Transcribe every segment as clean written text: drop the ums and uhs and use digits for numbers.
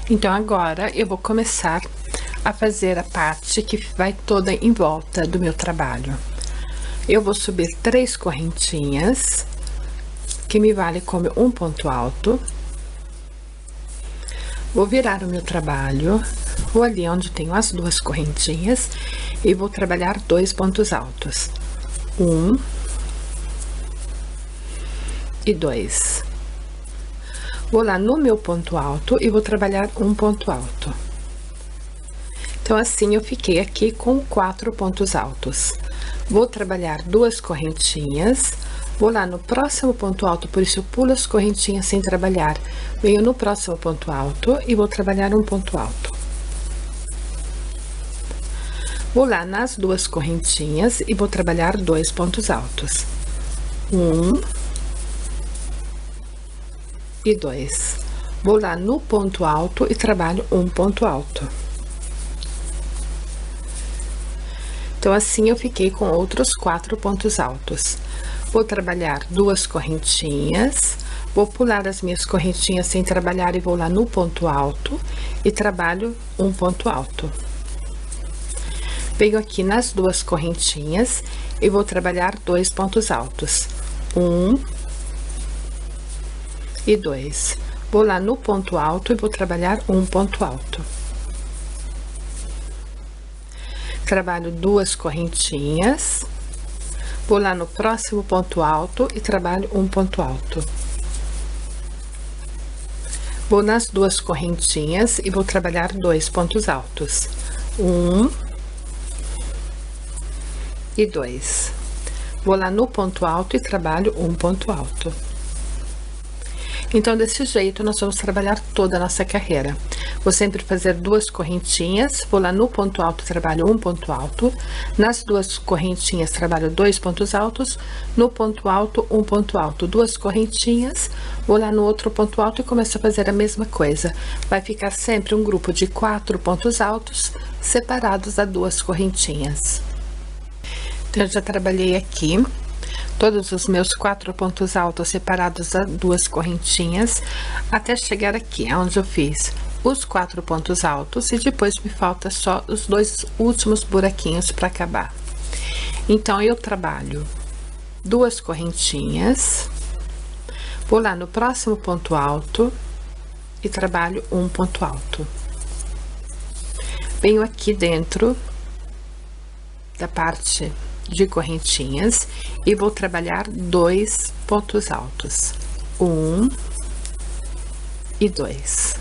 Então, agora eu vou começar a fazer a parte que vai toda em volta do meu trabalho. Eu vou subir 3 correntinhas, que me vale como um ponto alto. Vou virar o meu trabalho, vou ali onde tenho as 2 correntinhas e vou trabalhar 2 pontos altos. 1 e 2. Vou lá no meu ponto alto e vou trabalhar um ponto alto. Então, assim, eu fiquei aqui com 4 pontos altos. Vou trabalhar 2 correntinhas, vou lá no próximo ponto alto, por isso eu pulo as correntinhas sem trabalhar. Venho no próximo ponto alto e vou trabalhar um ponto alto. Vou lá nas 2 correntinhas e vou trabalhar 2 pontos altos. 1 e 2. Vou lá no ponto alto e trabalho um ponto alto. Então, assim, eu fiquei com outros 4 pontos altos. Vou trabalhar 2 correntinhas, vou pular as minhas correntinhas sem trabalhar e vou lá no ponto alto e trabalho um ponto alto. Venho aqui nas 2 correntinhas e vou trabalhar 2 pontos altos. 1 e 2. Vou lá no ponto alto e vou trabalhar um ponto alto. Trabalho 2 correntinhas, vou lá no próximo ponto alto e trabalho um ponto alto. Vou nas 2 correntinhas e vou trabalhar 2 pontos altos. 1 e 2. Vou lá no ponto alto e trabalho um ponto alto. Então, desse jeito, nós vamos trabalhar toda a nossa carreira. Vou sempre fazer 2 correntinhas, vou lá no ponto alto, trabalho um ponto alto. Nas 2 correntinhas, trabalho 2 pontos altos. No ponto alto, um ponto alto. 2 correntinhas, vou lá no outro ponto alto e começo a fazer a mesma coisa. Vai ficar sempre um grupo de 4 pontos altos, separados a 2 correntinhas. Então, eu já trabalhei aqui todos os meus 4 pontos altos separados a 2 correntinhas, até chegar aqui, onde eu fiz os 4 pontos altos e depois me falta só os 2 últimos buraquinhos para acabar. Então, eu trabalho 2 correntinhas, vou lá no próximo ponto alto e trabalho um ponto alto. Venho aqui dentro da parte de correntinhas e vou trabalhar 2 pontos altos, 1 e 2.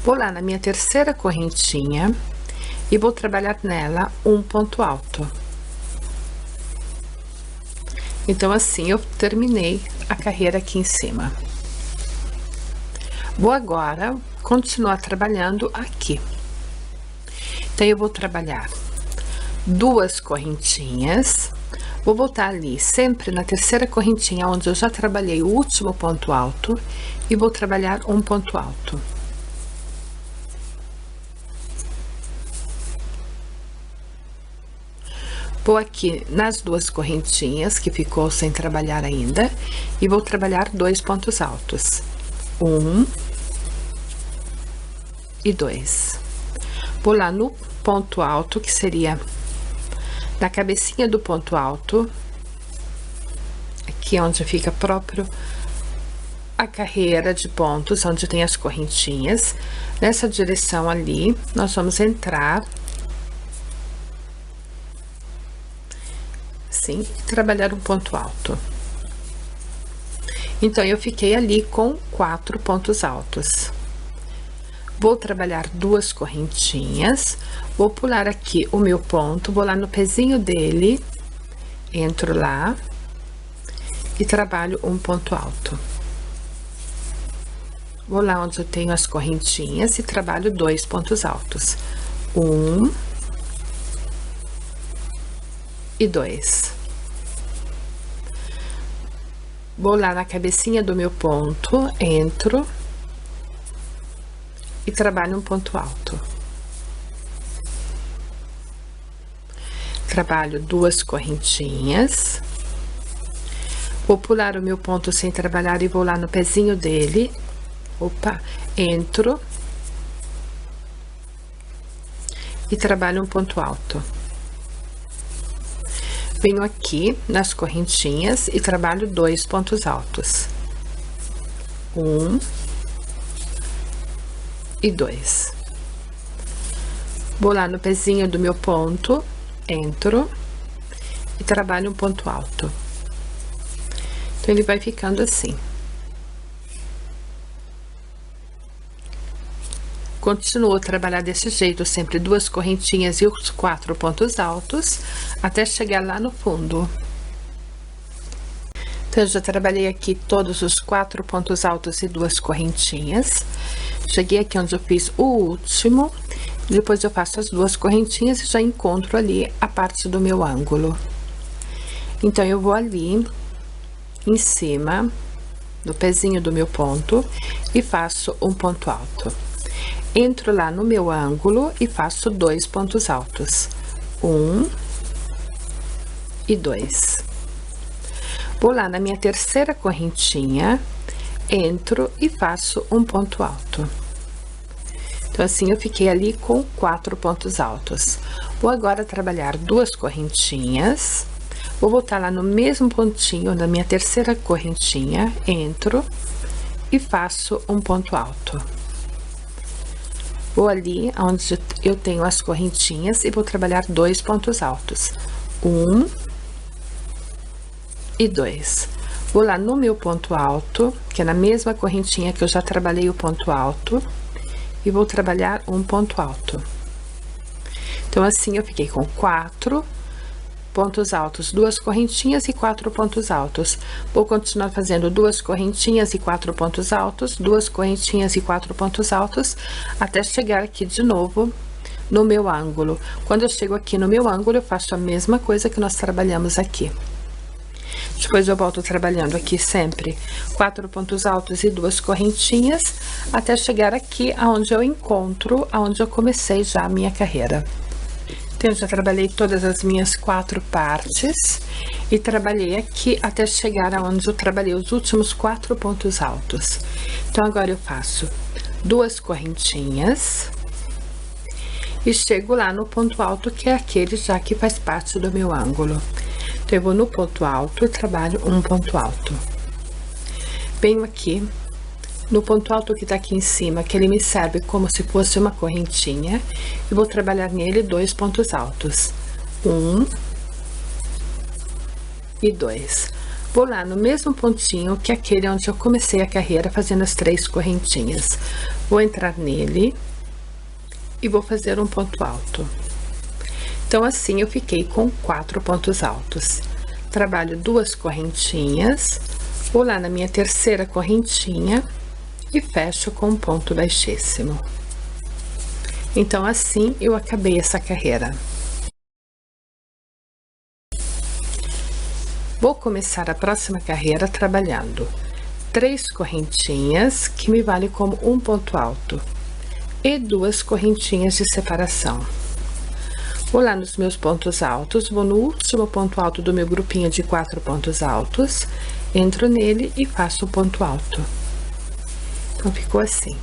Vou lá na minha terceira correntinha e vou trabalhar nela um ponto alto. Então, assim, eu terminei a carreira aqui em cima. Vou agora continuar trabalhando aqui. Então, eu vou trabalhar 2 correntinhas, vou voltar ali sempre na terceira correntinha onde eu já trabalhei o último ponto alto e vou trabalhar um ponto alto. Vou aqui nas 2 correntinhas que ficou sem trabalhar ainda e vou trabalhar 2 pontos altos. 1 e 2. Vou lá no ponto alto, que seria na cabecinha do ponto alto, aqui onde fica próprio a carreira de pontos, onde tem as correntinhas. Nessa direção ali, nós vamos entrar, assim, e trabalhar um ponto alto. Então, eu fiquei ali com 4 pontos altos. Vou trabalhar 2 correntinhas, vou pular aqui o meu ponto, vou lá no pezinho dele, entro lá e trabalho um ponto alto. Vou lá onde eu tenho as correntinhas e trabalho 2 pontos altos. 1 e 2. Vou lá na cabecinha do meu ponto, entro e trabalho um ponto alto. Trabalho 2 correntinhas. Vou pular o meu ponto sem trabalhar e vou lá no pezinho dele. Opa, entro e trabalho um ponto alto. Venho aqui nas correntinhas e trabalho 2 pontos altos. 1 e 2. Vou lá no pezinho do meu ponto, entro e trabalho um ponto alto. Então, ele vai ficando assim. Continuo a trabalhar desse jeito, sempre 2 correntinhas e os 4 pontos altos, até chegar lá no fundo. Então, eu já trabalhei aqui todos os 4 pontos altos e 2 correntinhas. Cheguei aqui onde eu fiz o último, depois eu faço as 2 correntinhas e já encontro ali a parte do meu ângulo. Então, eu vou ali, em cima do pezinho do meu ponto, e faço um ponto alto. Entro lá no meu ângulo e faço 2 pontos altos. 1 e 2. Vou lá na minha terceira correntinha, entro e faço um ponto alto. Então, assim, eu fiquei ali com 4 pontos altos. Vou agora trabalhar 2 correntinhas. Vou voltar lá no mesmo pontinho da minha terceira correntinha, entro e faço um ponto alto. Vou ali onde eu tenho as correntinhas e vou trabalhar 2 pontos altos. 1 e 2. Vou lá no meu ponto alto, que é na mesma correntinha que eu já trabalhei o ponto alto, e vou trabalhar um ponto alto. Então, assim, eu fiquei com 4 pontos altos, 2 correntinhas e 4 pontos altos. Vou continuar fazendo 2 correntinhas e 4 pontos altos, 2 correntinhas e 4 pontos altos, até chegar aqui de novo no meu ângulo. Quando eu chego aqui no meu ângulo, eu faço a mesma coisa que nós trabalhamos aqui. Depois eu volto trabalhando aqui sempre 4 pontos altos e 2 correntinhas, até chegar aqui aonde eu encontro, aonde eu comecei já a minha carreira. Então, eu já trabalhei todas as minhas 4 partes e trabalhei aqui até chegar aonde eu trabalhei os últimos 4 pontos altos. Então, agora eu faço 2 correntinhas e chego lá no ponto alto, que é aquele já que faz parte do meu ângulo. Então, eu vou no ponto alto e trabalho um ponto alto. Venho aqui no ponto alto que tá aqui em cima, que ele me serve como se fosse uma correntinha, e vou trabalhar nele 2 pontos altos. 1 e 2. Vou lá no mesmo pontinho que aquele onde eu comecei a carreira, fazendo as 3 correntinhas. Vou entrar nele e vou fazer um ponto alto. Então, assim, eu fiquei com 4 pontos altos. Trabalho 2 correntinhas, vou lá na minha terceira correntinha e fecho com um ponto baixíssimo. Então, assim, eu acabei essa carreira. Vou começar a próxima carreira trabalhando 3 correntinhas, que me vale como um ponto alto, e 2 correntinhas de separação. Vou lá nos meus pontos altos, vou no último ponto alto do meu grupinho de 4 pontos altos, entro nele e faço o ponto alto. Então, ficou assim.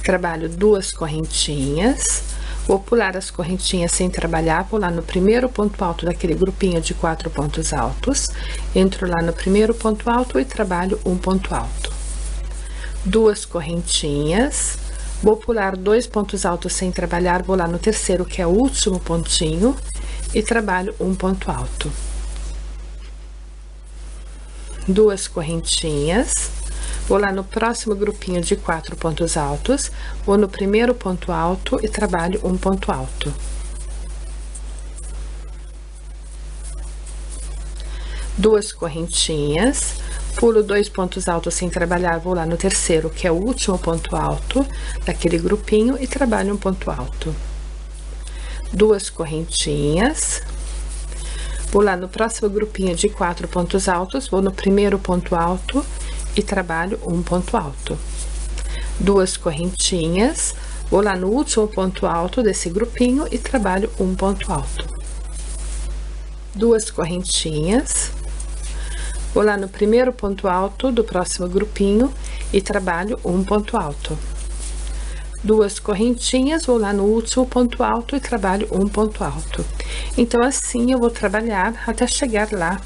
Trabalho 2 correntinhas, vou pular as correntinhas sem trabalhar, vou lá no primeiro ponto alto daquele grupinho de 4 pontos altos, entro lá no primeiro ponto alto e trabalho um ponto alto. 2 correntinhas, vou pular 2 pontos altos sem trabalhar, vou lá no terceiro, que é o último pontinho, e trabalho um ponto alto. 2 correntinhas, vou lá no próximo grupinho de 4 pontos altos, vou no primeiro ponto alto e trabalho um ponto alto. 2 correntinhas, pulo 2 pontos altos sem trabalhar, vou lá no terceiro, que é o último ponto alto daquele grupinho, e trabalho um ponto alto. 2 correntinhas, vou lá no próximo grupinho de 4 pontos altos, vou no primeiro ponto alto e trabalho um ponto alto. 2 correntinhas, vou lá no último ponto alto desse grupinho e trabalho um ponto alto. 2 correntinhas, vou lá no primeiro ponto alto do próximo grupinho e trabalho um ponto alto. duas correntinhas, vou lá no último ponto alto e trabalho um ponto alto. Então, assim, eu vou trabalhar até chegar lá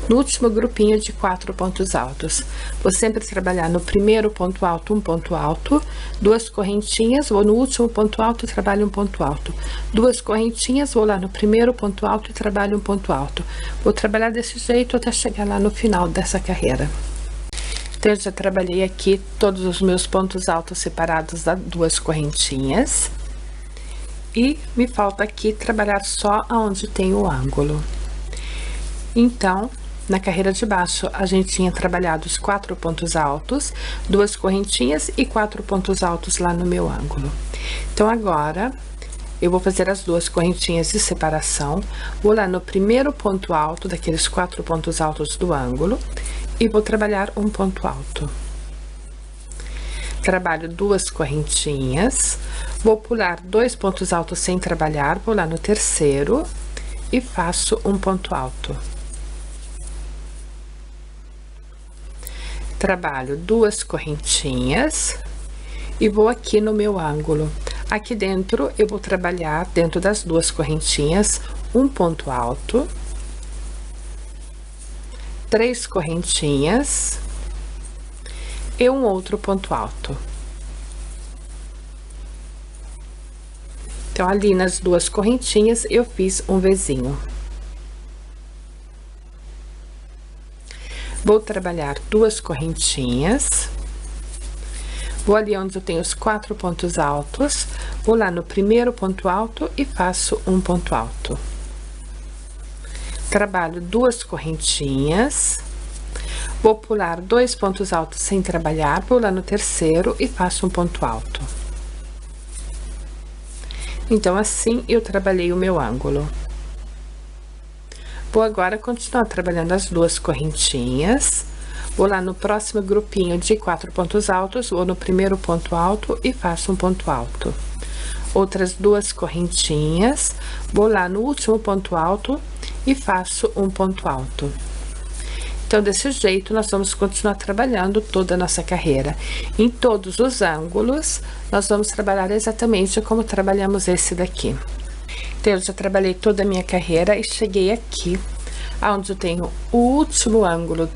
no último grupinho de 4 pontos altos. Vou sempre trabalhar no primeiro ponto alto, um ponto alto, duas correntinhas, vou no último ponto alto e trabalho um ponto alto. Duas correntinhas, vou lá no primeiro ponto alto e trabalho um ponto alto. Vou trabalhar desse jeito até chegar lá no final dessa carreira. Então, eu já trabalhei aqui todos os meus pontos altos separados das duas correntinhas. E me falta aqui trabalhar só aonde tem o ângulo. Então, na carreira de baixo, a gente tinha trabalhado os 4 pontos altos, duas correntinhas e 4 pontos altos lá no meu ângulo. Então, agora, eu vou fazer as duas correntinhas de separação, vou lá no primeiro ponto alto daqueles 4 pontos altos do ângulo e vou trabalhar um ponto alto. Trabalho duas correntinhas, vou pular 2 pontos altos sem trabalhar, vou lá no terceiro e faço um ponto alto. Trabalho duas correntinhas e vou aqui no meu ângulo. Aqui dentro, eu vou trabalhar dentro das duas correntinhas, um ponto alto, 3 correntinhas e um outro ponto alto. Então, ali nas duas correntinhas, eu fiz um Vzinho. Vou trabalhar duas correntinhas, vou ali onde eu tenho os 4 pontos altos, vou lá no primeiro ponto alto e faço um ponto alto. Trabalho duas correntinhas, vou pular 2 pontos altos sem trabalhar, vou lá no terceiro e faço um ponto alto. Então, assim, eu trabalhei o meu ângulo. Vou agora continuar trabalhando as duas correntinhas, vou lá no próximo grupinho de 4 pontos altos, vou no primeiro ponto alto e faço um ponto alto. Outras duas correntinhas, vou lá no último ponto alto e faço um ponto alto. Então, desse jeito, nós vamos continuar trabalhando toda a nossa carreira. Em todos os ângulos, nós vamos trabalhar exatamente como trabalhamos esse daqui. Então, eu já trabalhei toda a minha carreira e cheguei aqui, onde eu tenho o último ângulo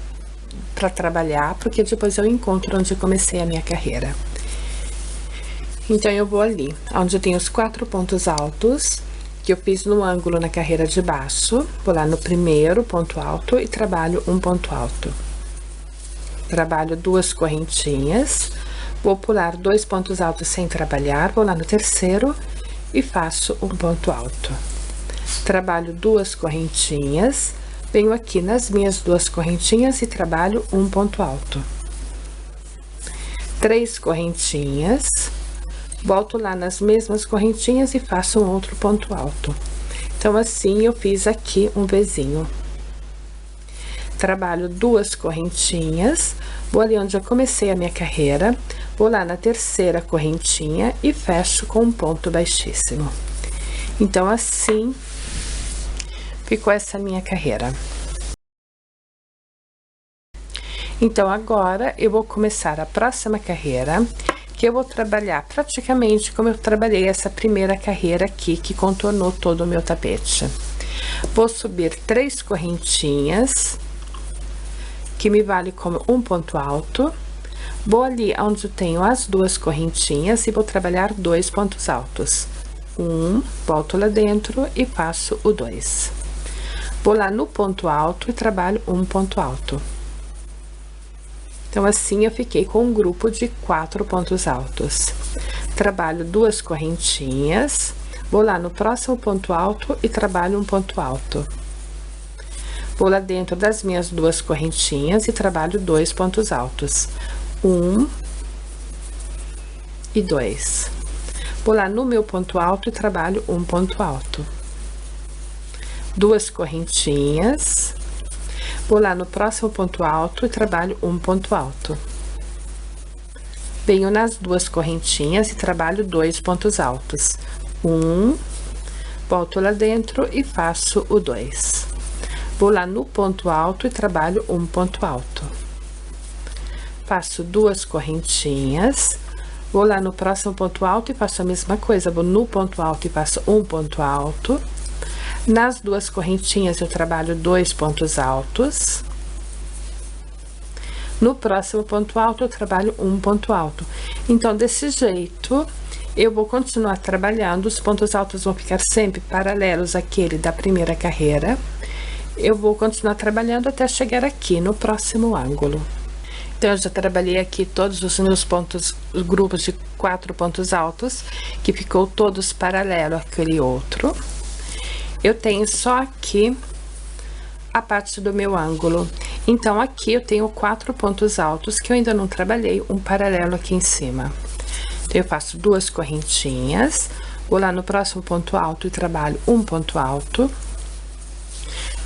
para trabalhar, porque depois eu encontro onde eu comecei a minha carreira. Então, eu vou ali, onde eu tenho os 4 pontos altos, que eu fiz no ângulo na carreira de baixo, vou lá no primeiro ponto alto e trabalho um ponto alto. Trabalho duas correntinhas, vou pular 2 pontos altos sem trabalhar, vou lá no terceiro e faço um ponto alto. Trabalho duas correntinhas, venho aqui nas minhas duas correntinhas e trabalho um ponto alto. 3 correntinhas, volto lá nas mesmas correntinhas e faço um outro ponto alto. Então, assim, eu fiz aqui um Vzinho. Trabalho duas correntinhas, vou ali onde eu comecei a minha carreira, vou lá na terceira correntinha e fecho com um ponto baixíssimo. Então, assim, ficou essa minha carreira. Então, agora, eu vou começar a próxima carreira, que eu vou trabalhar praticamente como eu trabalhei essa primeira carreira aqui, que contornou todo o meu tapete. Vou subir 3 correntinhas, que me vale como um ponto alto. Vou ali onde eu tenho as duas correntinhas e vou trabalhar 2 pontos altos. Volto lá dentro e faço o 2. Vou lá no ponto alto e trabalho um ponto alto. Então, assim, eu fiquei com um grupo de 4 pontos altos. Trabalho 2 correntinhas, vou lá no próximo ponto alto e trabalho um ponto alto. Vou lá dentro das minhas 2 correntinhas e trabalho 2 pontos altos. 1 e 2. Vou lá no meu ponto alto e trabalho um ponto alto. 2 correntinhas. Vou lá no próximo ponto alto e trabalho um ponto alto. Venho nas 2 correntinhas e trabalho 2 pontos altos. Volto lá dentro e faço o 2. Vou lá no ponto alto e trabalho um ponto alto. Faço 2 correntinhas, Vou lá no próximo ponto alto e faço a mesma coisa, vou no ponto alto e faço um ponto alto. Nas duas correntinhas eu trabalho 2 pontos altos. No próximo ponto alto eu trabalho um ponto alto. Então, desse jeito, eu vou continuar trabalhando, os pontos altos vão ficar sempre paralelos àquele da primeira carreira. Eu vou continuar trabalhando até chegar aqui no próximo ângulo. Então, eu já trabalhei aqui todos os meus pontos, grupos de 4 pontos altos, que ficou todos paralelos àquele outro. Eu tenho só aqui a parte do meu ângulo. Então, aqui eu tenho 4 pontos altos que eu ainda não trabalhei, um paralelo aqui em cima. Então, eu faço 2 correntinhas, vou lá no próximo ponto alto e trabalho um ponto alto.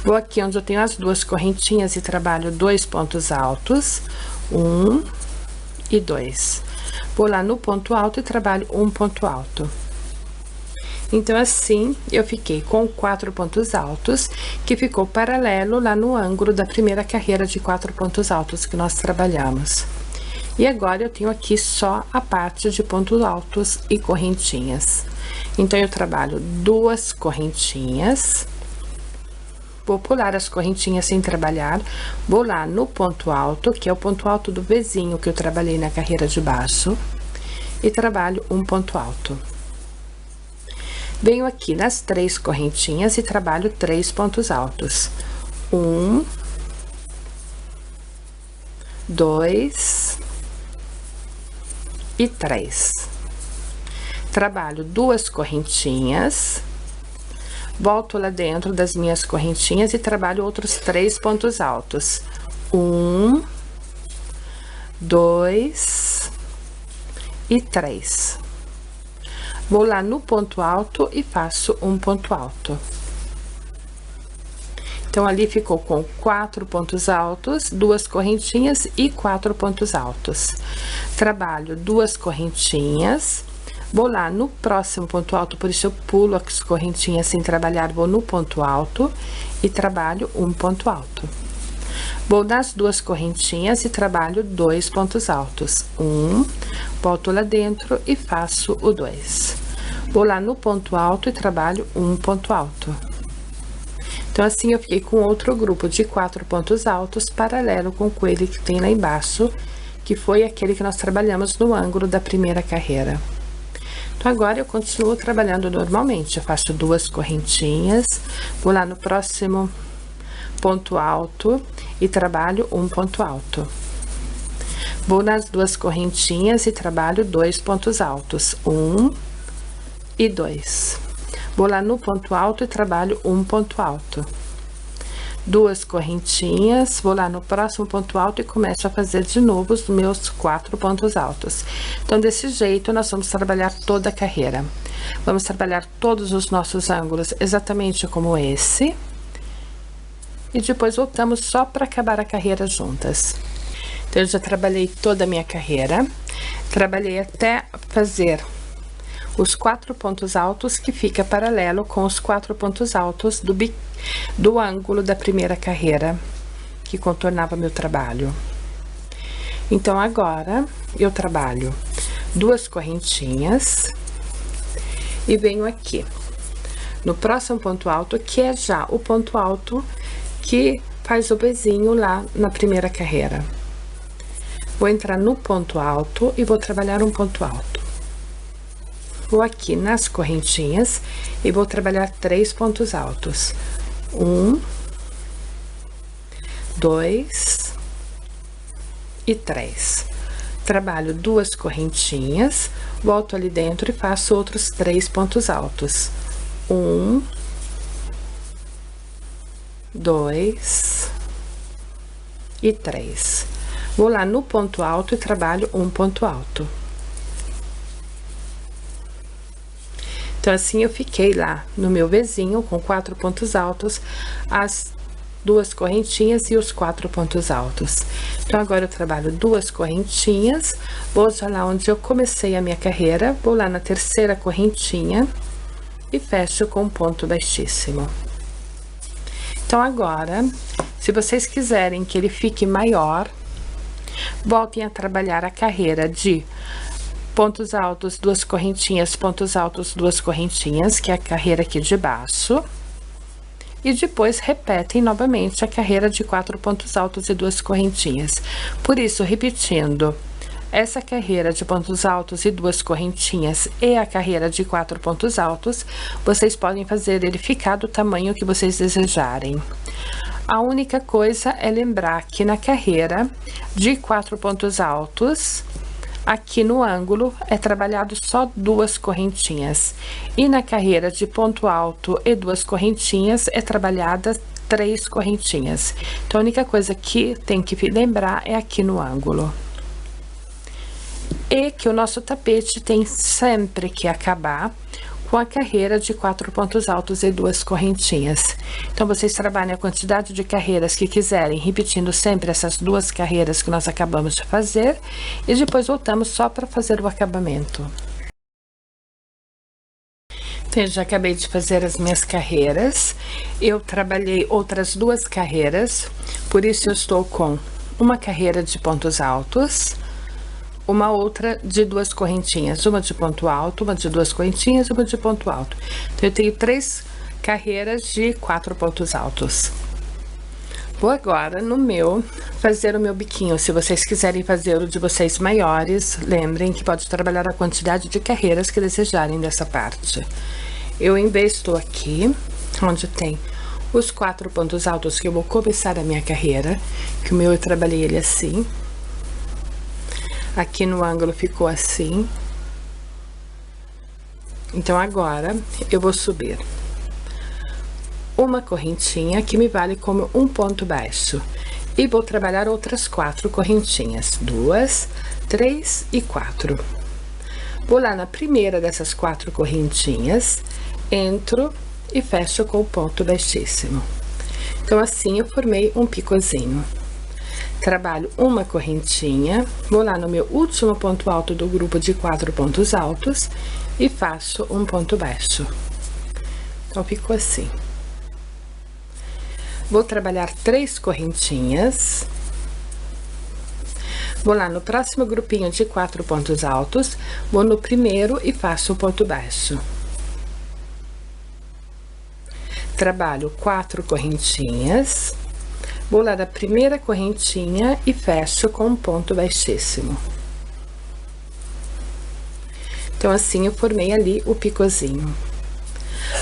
Vou aqui onde eu tenho as 2 correntinhas e trabalho 2 pontos altos, 1 e 2. Vou lá no ponto alto e trabalho um ponto alto. Então, assim, eu fiquei com 4 pontos altos, que ficou paralelo lá no ângulo da primeira carreira de 4 pontos altos que nós trabalhamos. E agora, eu tenho aqui só a parte de pontos altos e correntinhas. Então, eu trabalho 2 correntinhas. Vou pular as correntinhas sem trabalhar, vou lá no ponto alto, que é o ponto alto do Vzinho que eu trabalhei na carreira de baixo, e trabalho um ponto alto. Venho aqui nas 3 correntinhas e trabalho 3 pontos altos. 1, 2 e 3. Trabalho 2 correntinhas, volto lá dentro das minhas correntinhas e trabalho outros 3 pontos altos. 1, 2 e 3. Vou lá no ponto alto e faço um ponto alto. Então, ali ficou com 4 pontos altos, 2 correntinhas e 4 pontos altos. Trabalho 2 correntinhas, vou lá no próximo ponto alto, por isso eu pulo as correntinhas sem trabalhar, vou no ponto alto e trabalho um ponto alto. Vou nas 2 correntinhas e trabalho 2 pontos altos. 1, volto lá dentro e faço o 2. Vou lá no ponto alto e trabalho um ponto alto. Então, assim, eu fiquei com outro grupo de 4 pontos altos, paralelo com aquele que tem lá embaixo, que foi aquele que nós trabalhamos no ângulo da primeira carreira. Então, agora eu continuo trabalhando normalmente. Eu faço 2 correntinhas, vou lá no próximo ponto alto e trabalho um ponto alto. Vou nas 2 correntinhas e trabalho 2 pontos altos, 1 e 2. Vou lá no ponto alto e trabalho um ponto alto. 2 correntinhas, vou lá no próximo ponto alto e começo a fazer de novo os meus 4 pontos altos. Então, desse jeito, nós vamos trabalhar toda a carreira. Vamos trabalhar todos os nossos ângulos exatamente como esse. E depois voltamos só para acabar a carreira juntas. Então, eu já trabalhei toda a minha carreira. Trabalhei até fazer os 4 pontos altos, que fica paralelo com os 4 pontos altos do ângulo da primeira carreira, que contornava meu trabalho. Então, agora, eu trabalho 2 correntinhas e venho aqui no próximo ponto alto, que é já o ponto alto que faz o Vzinho lá na primeira carreira. Vou entrar no ponto alto e vou trabalhar um ponto alto. Vou aqui nas correntinhas e vou trabalhar 3 pontos altos. 1, 2 e 3. Trabalho 2 correntinhas, volto ali dentro e faço outros 3 pontos altos. 1, 2 e 3. Vou lá no ponto alto e trabalho um ponto alto. Então, assim, eu fiquei lá no meu Vzinho com 4 pontos altos, as 2 correntinhas e os 4 pontos altos. Então, agora eu trabalho 2 correntinhas, vou já lá onde eu comecei a minha carreira, vou lá na terceira correntinha e fecho com um ponto baixíssimo. Então, agora, se vocês quiserem que ele fique maior, voltem a trabalhar a carreira de pontos altos, duas correntinhas, pontos altos, duas correntinhas, que é a carreira aqui de baixo. E depois repetem novamente a carreira de 4 pontos altos e duas correntinhas. Por isso, repetindo essa carreira de pontos altos e duas correntinhas e a carreira de 4 pontos altos, vocês podem fazer ele ficar do tamanho que vocês desejarem. A única coisa é lembrar que na carreira de 4 pontos altos, aqui no ângulo é trabalhado só duas correntinhas, e na carreira de ponto alto e duas correntinhas é trabalhada 3 correntinhas. Então a única coisa que tem que lembrar é aqui no ângulo. E que o nosso tapete tem sempre que acabar com a carreira de 4 pontos altos e duas correntinhas. Então, vocês trabalham a quantidade de carreiras que quiserem, repetindo sempre essas duas carreiras que nós acabamos de fazer, e depois voltamos só para fazer o acabamento. Então, eu já acabei de fazer as minhas carreiras, eu trabalhei outras duas carreiras, por isso eu estou com uma carreira de pontos altos, uma outra de duas correntinhas, uma de ponto alto, uma de duas correntinhas, uma de ponto alto. Então, eu tenho 3 carreiras de 4 pontos altos. Vou agora, no meu, fazer o meu biquinho. Se vocês quiserem fazer o de vocês maiores, lembrem que pode trabalhar a quantidade de carreiras que desejarem dessa parte. Eu estou aqui, onde tem os 4 pontos altos que eu vou começar a minha carreira, que o meu eu trabalhei ele assim. Aqui no ângulo ficou assim. Então, agora, eu vou subir uma correntinha que me vale como um ponto baixo. E vou trabalhar outras 4 correntinhas. 2, 3 e 4. Vou lá na primeira dessas 4 correntinhas, entro e fecho com o ponto baixíssimo. Então, assim, eu formei um picozinho. Trabalho uma correntinha, vou lá no meu último ponto alto do grupo de 4 pontos altos e faço um ponto baixo. Então, ficou assim. Vou trabalhar 3 correntinhas. Vou lá no próximo grupinho de 4 pontos altos, vou no primeiro e faço um ponto baixo. Trabalho 4 correntinhas. Vou lá da primeira correntinha e fecho com um ponto baixíssimo. Então, assim, eu formei ali o picozinho.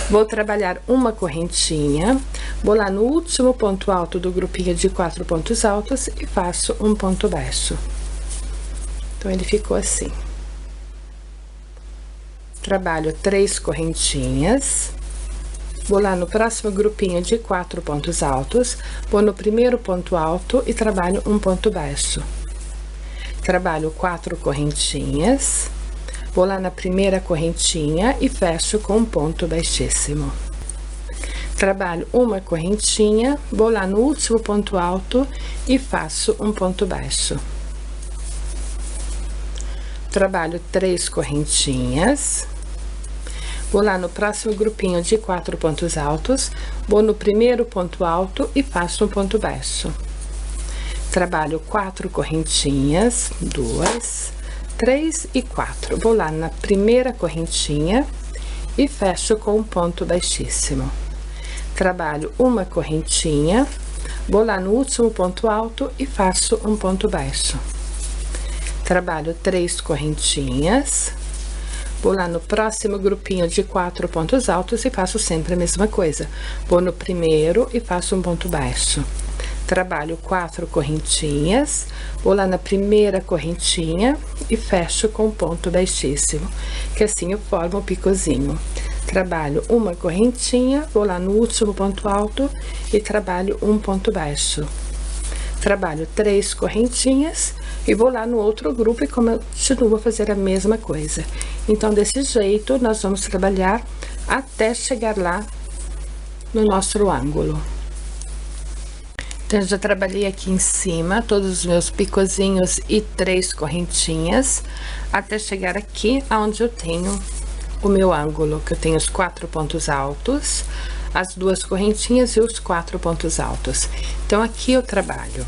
Vou trabalhar uma correntinha, vou lá no último ponto alto do grupinho de 4 pontos altos e faço um ponto baixo. Então, ele ficou assim. Trabalho 3 correntinhas. Vou lá no próximo grupinho de 4 pontos altos, vou no primeiro ponto alto e trabalho um ponto baixo. Trabalho 4 correntinhas, vou lá na primeira correntinha e fecho com um ponto baixíssimo. Trabalho uma correntinha, vou lá no último ponto alto e faço um ponto baixo. Trabalho 3 correntinhas. Vou lá no próximo grupinho de 4 pontos altos, vou no primeiro ponto alto e faço um ponto baixo. Trabalho 4 correntinhas, 2, 3 e 4. Vou lá na primeira correntinha e fecho com um ponto baixíssimo. Trabalho uma correntinha, vou lá no último ponto alto e faço um ponto baixo. Trabalho 3 correntinhas. Vou lá no próximo grupinho de 4 pontos altos e faço sempre a mesma coisa. Vou no primeiro e faço um ponto baixo. Trabalho 4 correntinhas, vou lá na primeira correntinha e fecho com um ponto baixíssimo, que assim eu formo o picozinho. Trabalho uma correntinha, vou lá no último ponto alto e trabalho um ponto baixo. Trabalho 3 correntinhas e vou lá no outro grupo e continuo a fazer a mesma coisa. Então, desse jeito, nós vamos trabalhar até chegar lá no nosso ângulo. Então, eu já trabalhei aqui em cima todos os meus picozinhos e 3 correntinhas, até chegar aqui aonde eu tenho o meu ângulo, que eu tenho os 4 pontos altos, as 2 correntinhas e os 4 pontos altos. Então, aqui eu trabalho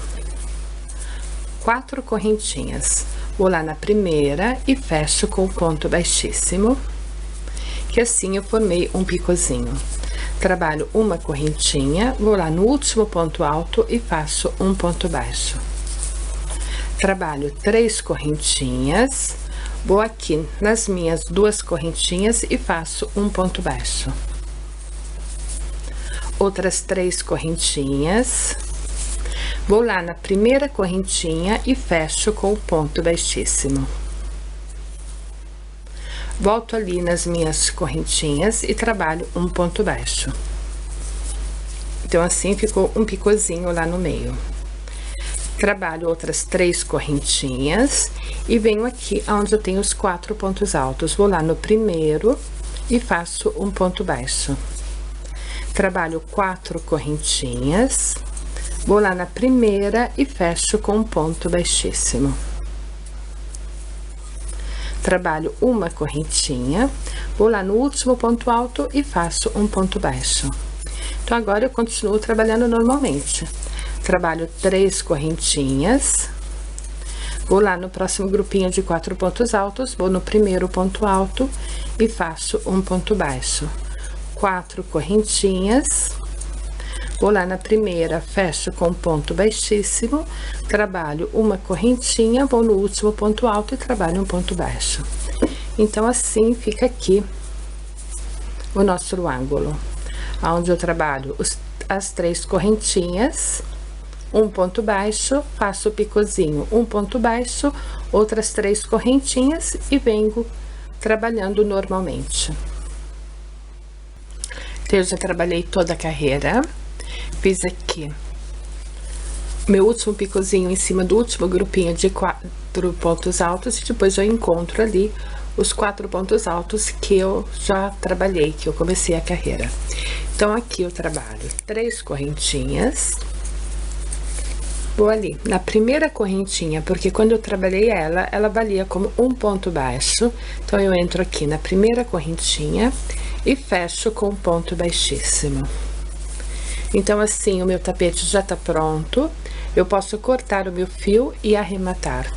4 correntinhas, Vou lá na primeira e fecho com o ponto baixíssimo, que assim eu formei um picozinho. Trabalho uma correntinha, vou lá no último ponto alto e faço um ponto baixo. Trabalho 3 correntinhas, vou aqui nas minhas 2 correntinhas e faço um ponto baixo. Outras 3 correntinhas, vou lá na primeira correntinha e fecho com o ponto baixíssimo. Volto ali nas minhas correntinhas e trabalho um ponto baixo. Então, assim, ficou um picozinho lá no meio. Trabalho outras 3 correntinhas e venho aqui onde eu tenho os 4 pontos altos. Vou lá no primeiro e faço um ponto baixo. Trabalho 4 correntinhas, vou lá na primeira e fecho com um ponto baixíssimo. Trabalho uma correntinha, vou lá no último ponto alto e faço um ponto baixo. Então, agora eu continuo trabalhando normalmente. Trabalho 3 correntinhas, vou lá no próximo grupinho de 4 pontos altos, vou no primeiro ponto alto e faço um ponto baixo. 4 correntinhas, vou lá na primeira, fecho com ponto baixíssimo, trabalho uma correntinha, vou no último ponto alto e trabalho um ponto baixo. Então, assim fica aqui o nosso ângulo, onde eu trabalho as 3 correntinhas, um ponto baixo, faço o picozinho, um ponto baixo, outras 3 correntinhas e venho trabalhando normalmente. Eu já trabalhei toda a carreira, fiz aqui meu último picozinho em cima do último grupinho de 4 pontos altos e depois eu encontro ali os 4 pontos altos que eu já trabalhei, que eu comecei a carreira. Então, aqui eu trabalho 3 correntinhas, vou ali na primeira correntinha, porque quando eu trabalhei ela valia como um ponto baixo, então eu entro aqui na primeira correntinha e fecho com um ponto baixíssimo. Então, assim, o meu tapete já tá pronto, eu posso cortar o meu fio e arrematar.